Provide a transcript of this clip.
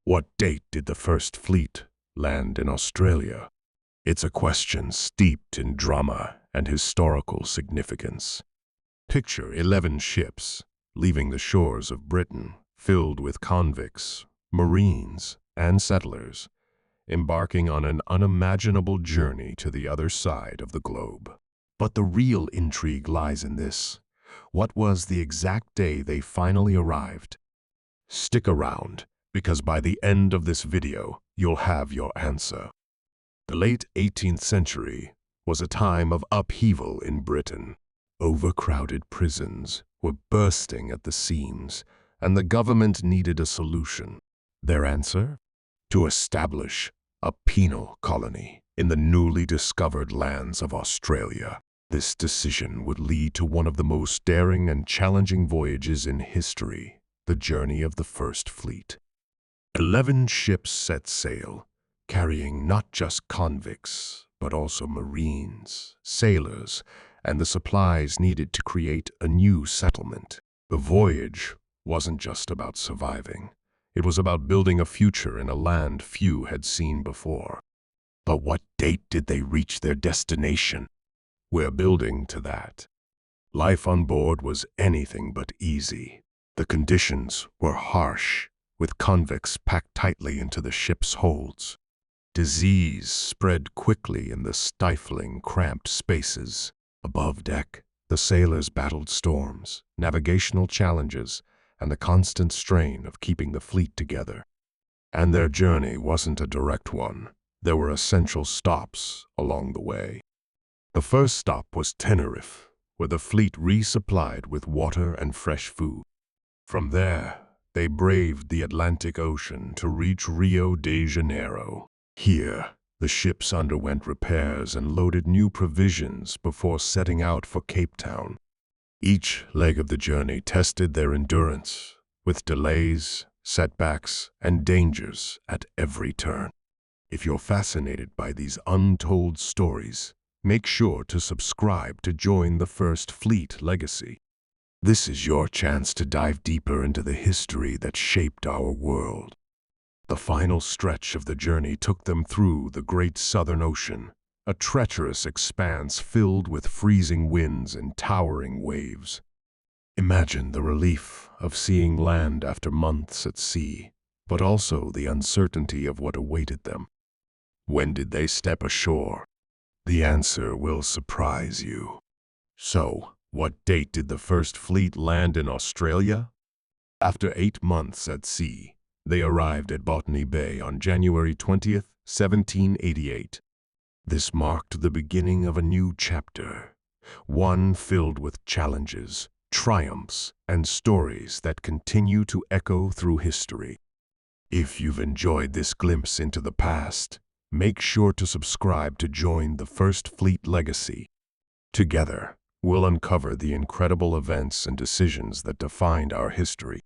What date did the first fleet land in Australia? It's a question steeped in drama and historical significance. Picture 11 ships leaving the shores of Britain, filled with convicts, marines, and settlers, embarking on an unimaginable journey to the other side of the globe. But the real intrigue lies in this. What was the exact day they finally arrived? Stick around, because by the end of this video, you'll have your answer. The late 18th century was a time of upheaval in Britain. Overcrowded prisons were bursting at the seams, and the government needed a solution. Their answer? To establish a penal colony in the newly discovered lands of Australia. This decision would lead to one of the most daring and challenging voyages in history, the journey of the First Fleet. 11 ships set sail, carrying not just convicts, but also marines, sailors, and the supplies needed to create a new settlement. The voyage wasn't just about surviving. It was about building a future in a land few had seen before. But what date did they reach their destination? We're building to that. Life on board was anything but easy. The conditions were harsh, with convicts packed tightly into the ship's holds. Disease spread quickly in the stifling, cramped spaces. Above deck, the sailors battled storms, navigational challenges, and the constant strain of keeping the fleet together. And their journey wasn't a direct one. There were essential stops along the way. The first stop was Tenerife, where the fleet resupplied with water and fresh food. From there, they braved the Atlantic Ocean to reach Rio de Janeiro. Here, the ships underwent repairs and loaded new provisions before setting out for Cape Town. Each leg of the journey tested their endurance, with delays, setbacks, and dangers at every turn. If you're fascinated by these untold stories, make sure to subscribe to join the First Fleet legacy. This is your chance to dive deeper into the history that shaped our world. The final stretch of the journey took them through the Great Southern Ocean, a treacherous expanse filled with freezing winds and towering waves. Imagine the relief of seeing land after months at sea, but also the uncertainty of what awaited them. When did they step ashore? The answer will surprise you. So, what date did the First Fleet land in Australia? After 8 months at sea, they arrived at Botany Bay on January 20th, 1788. This marked the beginning of a new chapter, one filled with challenges, triumphs, and stories that continue to echo through history. If you've enjoyed this glimpse into the past, make sure to subscribe to join the First Fleet legacy. Together, we'll uncover the incredible events and decisions that defined our history.